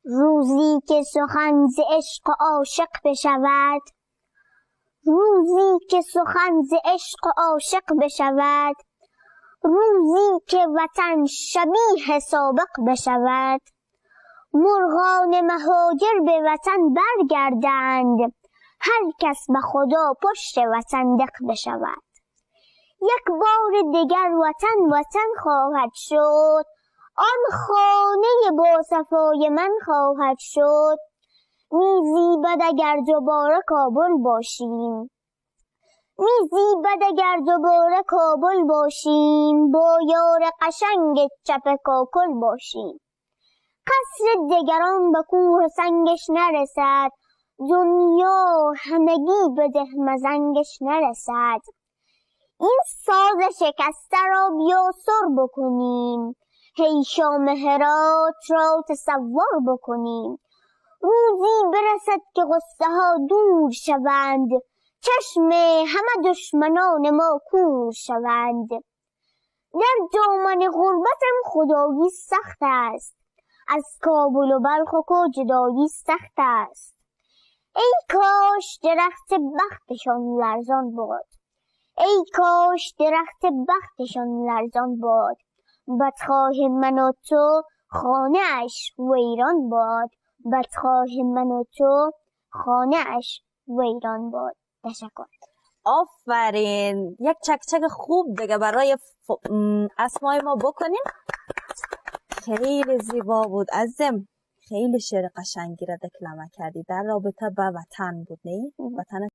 روزی که سخن ز عشق و عاشق بشود، روزی که سخن ز عشق و عاشق بشود، روزی که وطن شبیه سابق بشود، مرغان مهاجر به وطن برگردند، هر کس به خدا پشت وطن دق بشود. یک بار دگر وطن خواهد شد، آن خانه با صفای من خواهد شد. می زیبد اگر دوباره کابل باشیم، می زیبد اگر دوباره کابل باشیم، با یار قشنگ چپ کاکل باشیم. قصر دگران به کوه سنگش نرسد، دنیا همگی به ده مزنگش نرسد. این ساز شکسته را بیا سر بکنیم، هی شام هرات را تصور بکنیم. روزی برسد که غصه ها دور شوند، چشم همه دشمنان ما کور شوند. در دامن غربتم خدایی سخت است، از کابل و بلخ و جدایی سخت است. ای کاش درخت بختشان لرزان باد، ای کاش درخت بختشان لرزان باد. بدخواه من و تو خانه اش ویران باد، بدخواه من و تو خانه اش ویران باد. تشکر. آفرین. یک چکچک خوب دیگه برای اسمای ما بکنیم. خیلی زیبا بود عزیزم. خیلی شعر قشنگی را دکلمه کردی. در رابطه با وطن بود نه؟ وطن